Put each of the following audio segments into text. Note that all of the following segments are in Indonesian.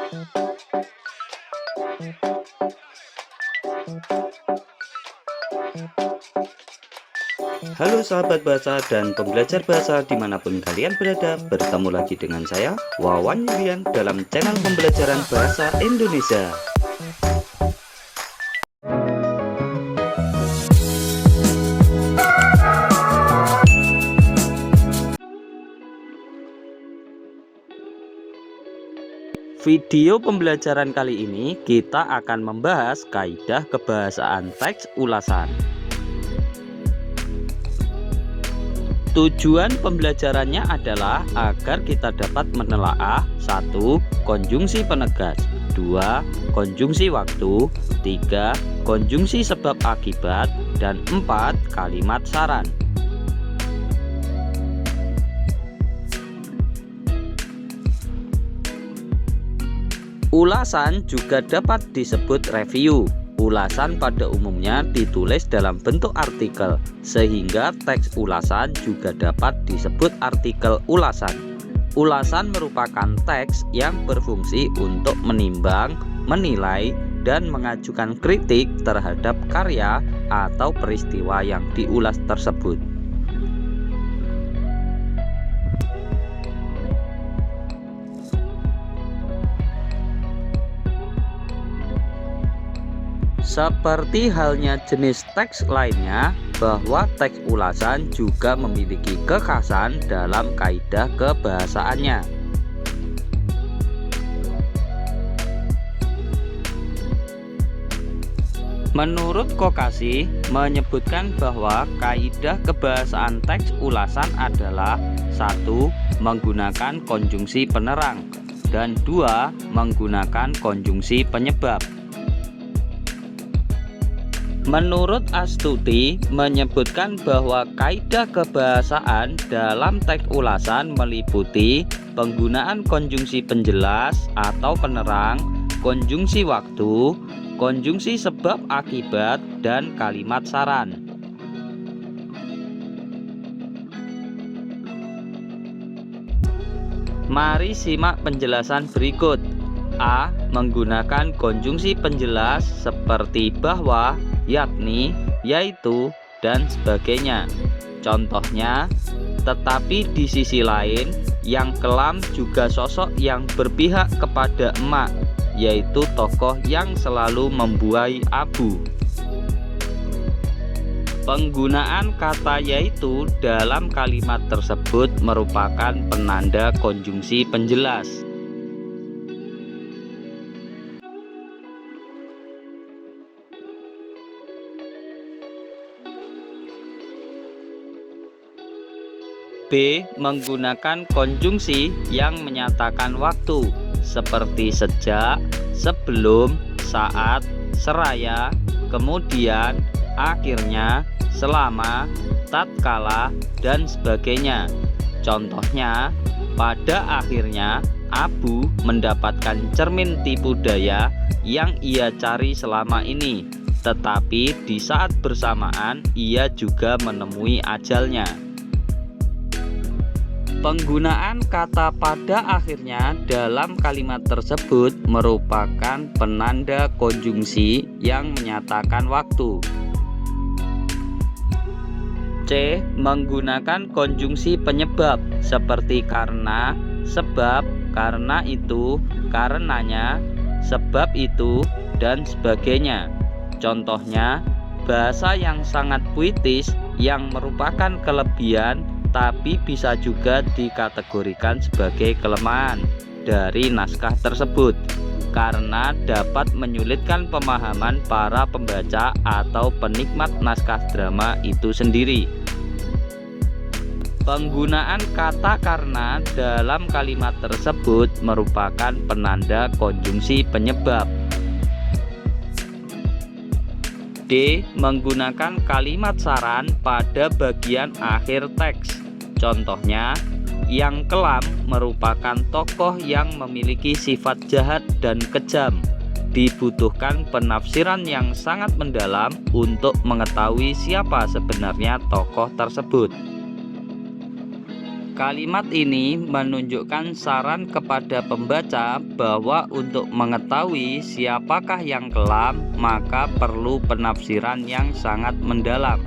Halo sahabat bahasa dan pembelajar bahasa dimanapun kalian berada, bertemu lagi dengan saya Wawan Yulian dalam channel pembelajaran bahasa Indonesia. Video pembelajaran kali ini kita akan membahas kaidah kebahasaan teks ulasan. Tujuan pembelajarannya adalah agar kita dapat menelaah 1. Konjungsi penegas, 2. Konjungsi waktu, 3. Konjungsi sebab akibat, dan 4. Kalimat saran. Ulasan juga dapat disebut review. Ulasan pada umumnya ditulis dalam bentuk artikel, sehingga teks ulasan juga dapat disebut artikel ulasan. Ulasan merupakan teks yang berfungsi untuk menimbang, menilai, dan mengajukan kritik terhadap karya atau peristiwa yang diulas tersebut. Seperti halnya jenis teks lainnya, bahwa teks ulasan juga memiliki kekhasan dalam kaidah kebahasaannya. Menurut Kokasi, menyebutkan bahwa kaidah kebahasaan teks ulasan adalah 1. Menggunakan konjungsi penerang, dan 2. Menggunakan konjungsi penyebab. Menurut Astuti, menyebutkan bahwa kaidah kebahasaan dalam teks ulasan meliputi penggunaan konjungsi penjelas atau penerang, konjungsi waktu, konjungsi sebab akibat, dan kalimat saran. Mari simak penjelasan berikut. A. Menggunakan konjungsi penjelas seperti bahwa, yakni, yaitu, dan sebagainya. Contohnya, tetapi di sisi lain, yang kelam juga sosok yang berpihak kepada emak, yaitu tokoh yang selalu membuai abu. Penggunaan kata yaitu dalam kalimat tersebut merupakan penanda konjungsi penjelas. B. Menggunakan konjungsi yang menyatakan waktu, seperti sejak, sebelum, saat, seraya, kemudian, akhirnya, selama, tatkala, dan sebagainya. Contohnya, pada akhirnya Abu mendapatkan cermin tipu daya yang ia cari selama ini, tetapi di saat bersamaan ia juga menemui ajalnya. Penggunaan kata pada akhirnya dalam kalimat tersebut merupakan penanda konjungsi yang menyatakan waktu. C. Menggunakan konjungsi penyebab seperti karena, sebab, karena itu, karenanya, sebab itu, dan sebagainya. Contohnya, bahasa yang sangat puitis yang merupakan kelebihan tapi bisa juga dikategorikan sebagai kelemahan dari naskah tersebut karena dapat menyulitkan pemahaman para pembaca atau penikmat naskah drama itu sendiri. Penggunaan kata karena dalam kalimat tersebut merupakan penanda konjungsi penyebab. D. Menggunakan kalimat saran pada bagian akhir teks. Contohnya, yang kelam merupakan tokoh yang memiliki sifat jahat dan kejam. Dibutuhkan penafsiran yang sangat mendalam untuk mengetahui siapa sebenarnya tokoh tersebut. Kalimat ini menunjukkan saran kepada pembaca bahwa untuk mengetahui siapakah yang kelam, maka perlu penafsiran yang sangat mendalam.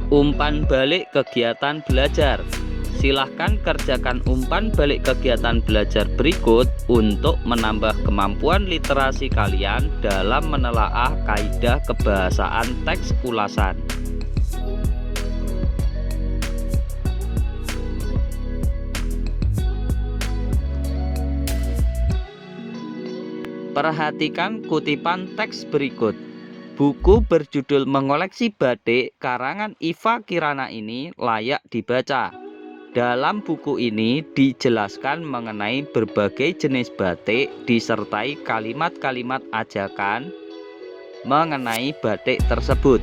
Umpan balik kegiatan belajar. Silahkan kerjakan umpan balik kegiatan belajar berikut untuk menambah kemampuan literasi kalian dalam menelaah kaidah kebahasaan teks ulasan. Perhatikan kutipan teks berikut. Buku berjudul Mengoleksi Batik karangan Iva Kirana ini layak dibaca. Dalam buku ini dijelaskan mengenai berbagai jenis batik disertai kalimat-kalimat ajakan mengenai batik tersebut.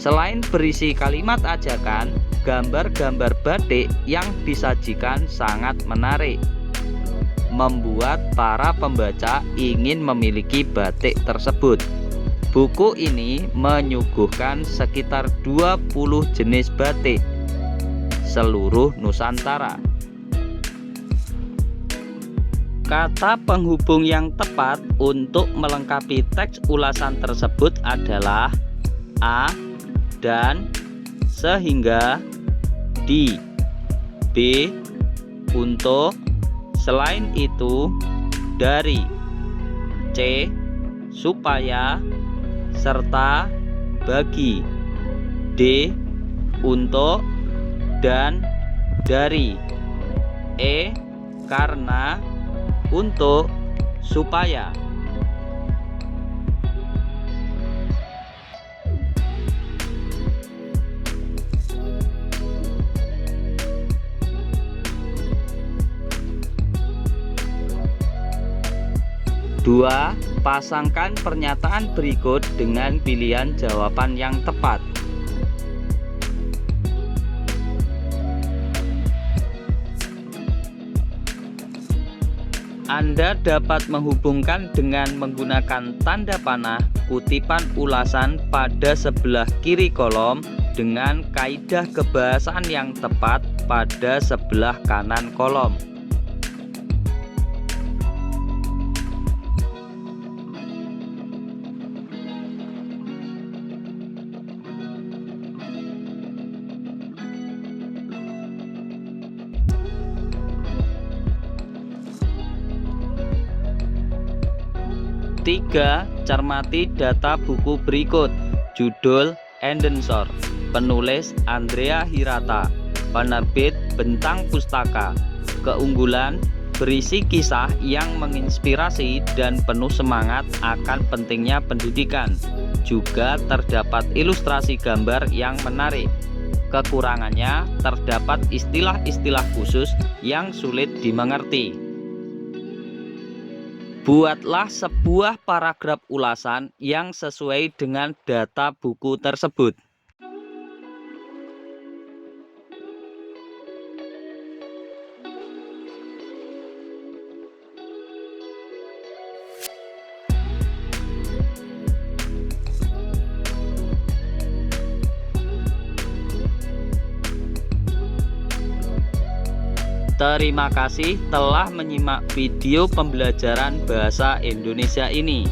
Selain berisi kalimat ajakan, gambar-gambar batik yang disajikan sangat menarik, membuat para pembaca ingin memiliki batik tersebut. Buku ini menyuguhkan sekitar 20 jenis batik seluruh Nusantara. Kata penghubung yang tepat untuk melengkapi teks ulasan tersebut adalah a dan sehingga, di, b untuk, selain itu, dari, c supaya, serta, bagi, d untuk, dan, dari, e karena, untuk, supaya. Dua, pasangkan pernyataan berikut dengan pilihan jawaban yang tepat. Anda dapat menghubungkan dengan menggunakan tanda panah kutipan ulasan pada sebelah kiri kolom dengan kaidah kebahasaan yang tepat pada sebelah kanan kolom. Tiga, cermati data buku berikut. Judul Endensor, penulis Andrea Hirata, penerbit Bentang Pustaka. Keunggulan, berisi kisah yang menginspirasi dan penuh semangat akan pentingnya pendidikan. Juga terdapat ilustrasi gambar yang menarik. Kekurangannya, terdapat istilah-istilah khusus yang sulit dimengerti. Buatlah sebuah paragraf ulasan yang sesuai dengan data buku tersebut. Terima kasih telah menyimak video pembelajaran bahasa Indonesia ini.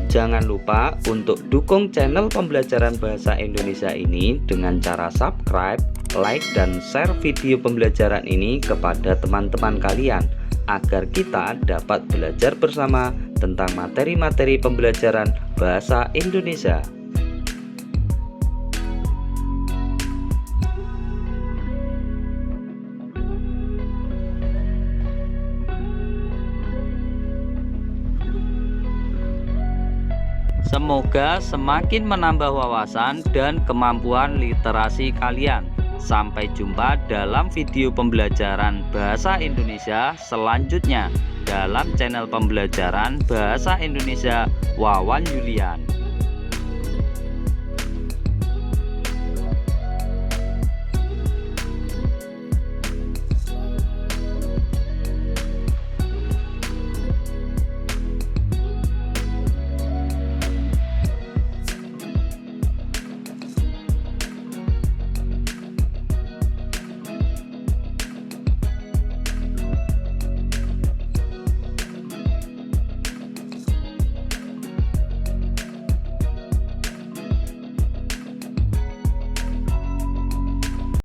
Jangan lupa untuk dukung channel pembelajaran bahasa Indonesia ini dengan cara subscribe, like, dan share video pembelajaran ini kepada teman-teman kalian agar kita dapat belajar bersama tentang materi-materi pembelajaran bahasa Indonesia. Semoga semakin menambah wawasan dan kemampuan literasi kalian. Sampai jumpa dalam video pembelajaran bahasa Indonesia selanjutnya dalam channel pembelajaran bahasa Indonesia Wawan Yulian.